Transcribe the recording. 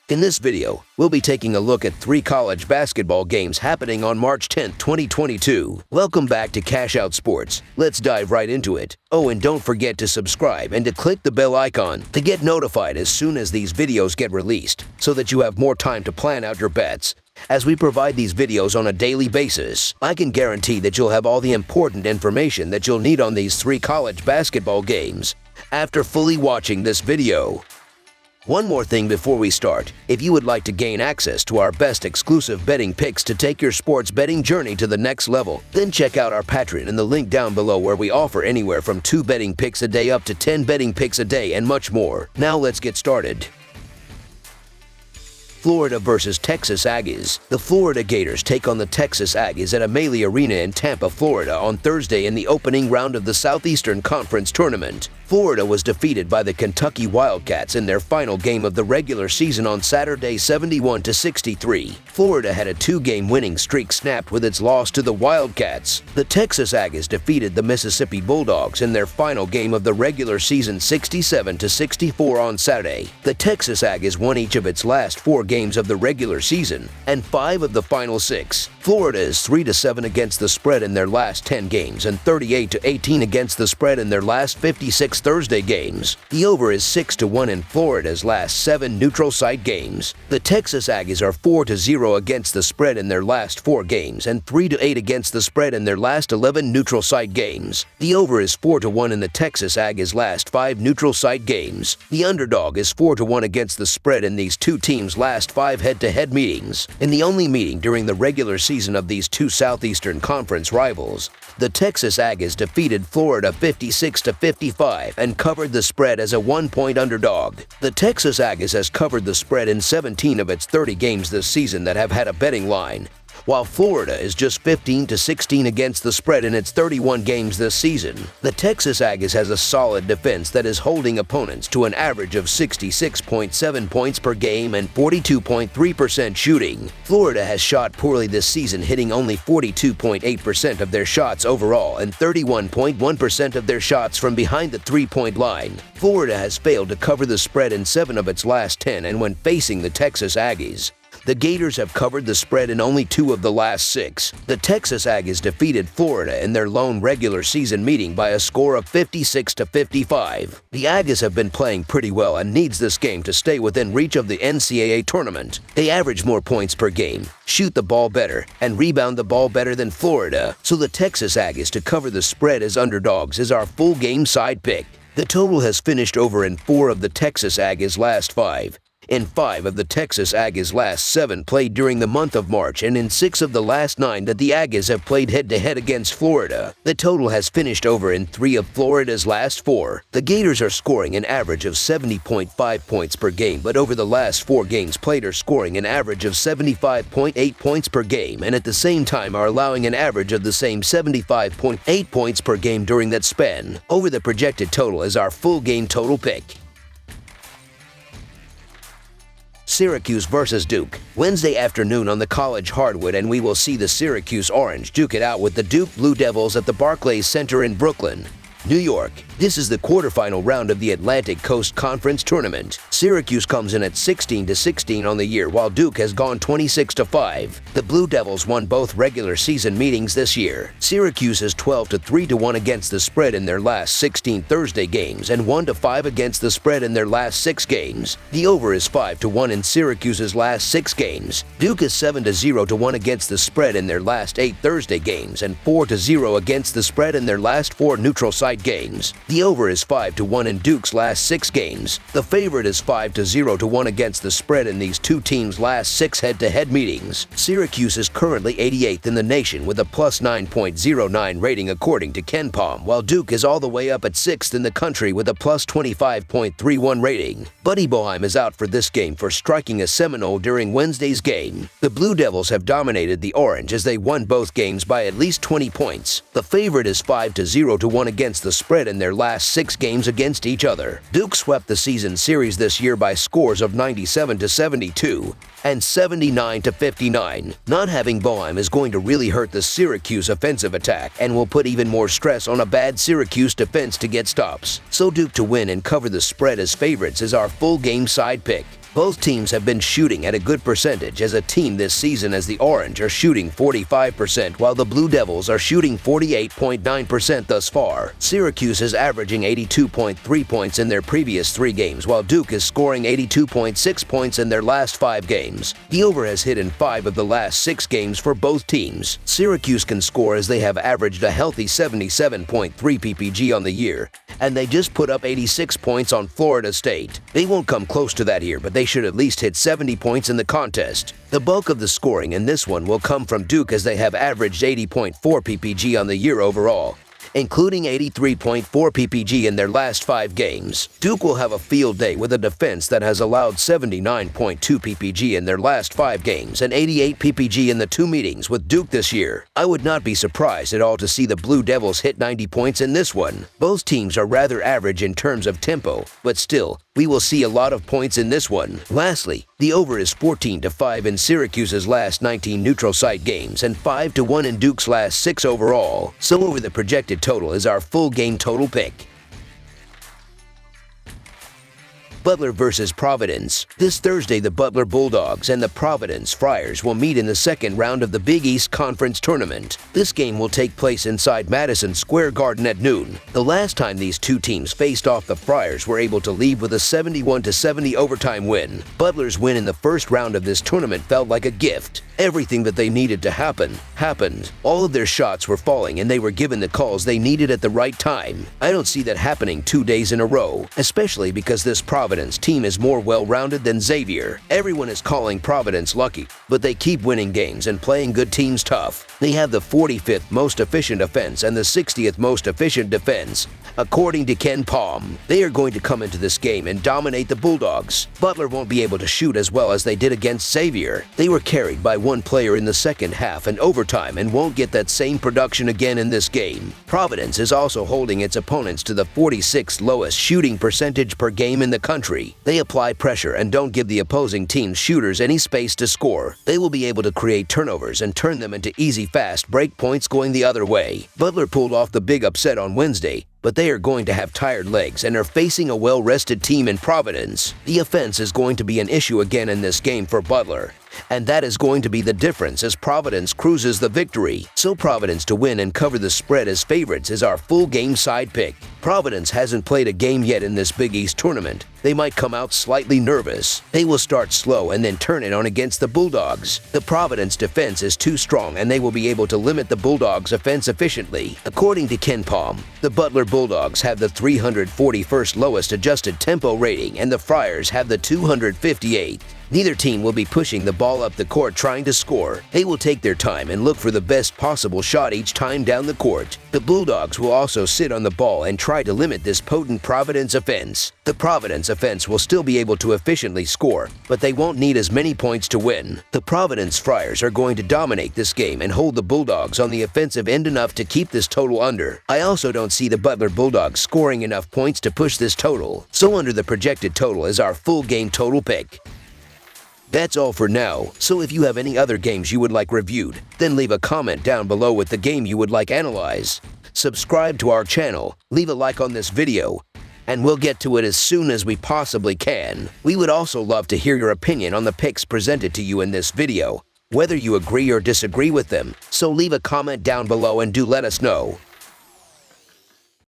In this video, we'll be taking a look at 3 college basketball games happening on March 10, 2022. Welcome back to Cash Out Sports. Let's dive right into it. Oh, and don't forget to subscribe and to click the bell icon to get notified as soon as these videos get released, so that you have more time to plan out your bets. As we provide these videos on a daily basis, I can guarantee that you'll have all the important information that you'll need on these 3 college basketball games after fully watching this video. One more thing before we start. If you would like to gain access to our best exclusive betting picks to take your sports betting journey to the next level, then check out our Patreon in the link down below, where we offer anywhere from 2 betting picks a day up to 10 betting picks a day and much more. Now let's get started. Florida versus Texas Aggies. The Florida Gators take on the Texas Aggies at Amalie Arena in Tampa, Florida on Thursday in the opening round of the Southeastern Conference Tournament. Florida was defeated by the Kentucky Wildcats in their final game of the regular season on Saturday 71-63. Florida had a 2-game winning streak snapped with its loss to the Wildcats. The Texas Aggies defeated the Mississippi Bulldogs in their final game of the regular season 67-64 on Saturday. The Texas Aggies won each of its last 4 games of the regular season and 5 of the final 6. Florida is 3-7 against the spread in their last 10 games and 38-18 against the spread in their last 56 Thursday games. The over is 6-1 in Florida's last 7 neutral site games. The Texas Aggies are 4-0 against the spread in their last 4 games and 3-8 against the spread in their last 11 neutral site games. The over is 4-1 in the Texas Aggies' last 5 neutral site games. The underdog is 4-1 against the spread in these 2 teams' last 5 head-to-head meetings. In the only meeting during the regular season of these 2 Southeastern Conference rivals, the Texas Aggies defeated Florida 56-55 and covered the spread as a 1-point underdog. The Texas Aggies has covered the spread in 17 of its 30 games this season that have had a betting line, while Florida is just 15-16 against the spread in its 31 games this season. The Texas Aggies has a solid defense that is holding opponents to an average of 66.7 points per game and 42.3% shooting. Florida has shot poorly this season, hitting only 42.8% of their shots overall and 31.1% of their shots from behind the 3-point line. Florida has failed to cover the spread in 7 of its last 10, and when facing the Texas Aggies, the Gators have covered the spread in only 2 of the last 6. The Texas Aggies defeated Florida in their lone regular season meeting by a score of 56-55. The Aggies have been playing pretty well and needs this game to stay within reach of the NCAA tournament. They average more points per game, shoot the ball better, and rebound the ball better than Florida, so the Texas Aggies to cover the spread as underdogs is our full game side pick. The total has finished over in 4 of the Texas Aggies' last 5. In 5 of the Texas Aggies' last 7 played during the month of March, and in 6 of the last 9 that the Aggies have played head-to-head against Florida. The total has finished over in 3 of Florida's last 4. The Gators are scoring an average of 70.5 points per game, but over the last 4 games played are scoring an average of 75.8 points per game, and at the same time are allowing an average of the same 75.8 points per game during that span. Over the projected total is our full game total pick. Syracuse versus Duke. Wednesday afternoon on the college hardwood, and we will see the Syracuse Orange duke it out with the Duke Blue Devils at the Barclays Center in Brooklyn, New York. This is the quarterfinal round of the Atlantic Coast Conference Tournament. Syracuse comes in at 16-16 on the year, while Duke has gone 26-5. The Blue Devils won both regular season meetings this year. Syracuse is 12-3-1 against the spread in their last 16 Thursday games and 1-5 against the spread in their last 6 games. The over is 5-1 in Syracuse's last 6 games. Duke is 7-0-1 against the spread in their last 8 Thursday games and 4-0 against the spread in their last 4 neutral site games. The over is 5-1 in Duke's last 6 games. The favorite is 5-0-1 against the spread in these 2 teams' last 6 head-to-head meetings. Syracuse is currently 88th in the nation with a plus 9.09 rating according to KenPom, while Duke is all the way up at 6th in the country with a plus 25.31 rating. Buddy Boeheim is out for this game for striking a Seminole during Wednesday's game. The Blue Devils have dominated the Orange as they won both games by at least 20 points. The favorite is 5-0-1 against the spread in their last 6 games against each other. Duke swept the season series this year by scores of 97-72 and 79-59. Not having Boeheim is going to really hurt the Syracuse offensive attack and will put even more stress on a bad Syracuse defense to get stops. So Duke to win and cover the spread as favorites is our full game side pick. Both teams have been shooting at a good percentage as a team this season, as the Orange are shooting 45% while the Blue Devils are shooting 48.9% thus far. Syracuse is averaging 82.3 points in their previous 3 games, while Duke is scoring 82.6 points in their last 5 games. The over has hit in 5 of the last 6 games for both teams. Syracuse can score as they have averaged a healthy 77.3 ppg on the year, and they just put up 86 points on Florida State. They won't come close to that here, but they should at least hit 70 points in the contest. The bulk of the scoring in this one will come from Duke, as they have averaged 80.4 ppg on the year overall, including 83.4 ppg in their last 5 games. Duke will have a field day with a defense that has allowed 79.2 ppg in their last 5 games and 88 ppg in the 2 meetings with Duke this year. I would not be surprised at all to see the Blue Devils hit 90 points in this one. Both teams are rather average in terms of tempo, but still, we will see a lot of points in this one. Lastly, the over is 14-5 in Syracuse's last 19 neutral site games and 5-1 in Duke's last 6 overall. So over the projected total is our full game total pick. Butler versus Providence. This Thursday, the Butler Bulldogs and the Providence Friars will meet in the second round of the Big East Conference Tournament. This game will take place inside Madison Square Garden at noon. The last time these two teams faced off, the Friars were able to leave with a 71-70 overtime win. Butler's win in the first round of this tournament felt like a gift. Everything that they needed to happen, happened. All of their shots were falling and they were given the calls they needed at the right time. I don't see that happening 2 days in a row, especially because this Providence team is more well-rounded than Xavier. Everyone is calling Providence lucky, but they keep winning games and playing good teams tough. They have the 45th most efficient offense and the 60th most efficient defense, according to Ken Palm. They are going to come into this game and dominate the Bulldogs. Butler won't be able to shoot as well as they did against Xavier. They were carried by one player in the second half and overtime and won't get that same production again in this game. Providence is also holding its opponents to the 46th lowest shooting percentage per game in the country. They apply pressure and don't give the opposing team's shooters any space to score. They will be able to create turnovers and turn them into easy, fast break points going the other way. Butler pulled off the big upset on Wednesday, but they are going to have tired legs and are facing a well-rested team in Providence. The offense is going to be an issue again in this game for Butler, and that is going to be the difference as Providence cruises the victory. So Providence to win and cover the spread as favorites is our full game side pick. Providence hasn't played a game yet in this Big East tournament. They might come out slightly nervous. They will start slow and then turn it on against the Bulldogs. The Providence defense is too strong and they will be able to limit the Bulldogs' offense efficiently. According to Ken Palm, the Butler Bulldogs have the 341st lowest adjusted tempo rating and the Friars have the 258th. Neither team will be pushing the ball up the court trying to score. They will take their time and look for the best possible shot each time down the court. The Bulldogs will also sit on the ball and try to limit this potent Providence offense. The Providence offense will still be able to efficiently score, but they won't need as many points to win. The Providence Friars are going to dominate this game and hold the Bulldogs on the offensive end enough to keep this total under. I also don't see the Butler Bulldogs scoring enough points to push this total, so under the projected total is our full game total pick. That's all for now, so if you have any other games you would like reviewed, then leave a comment down below with the game you would like analyzed. Subscribe to our channel, leave a like on this video, and we'll get to it as soon as we possibly can. We would also love to hear your opinion on the picks presented to you in this video, whether you agree or disagree with them, so leave a comment down below and do let us know.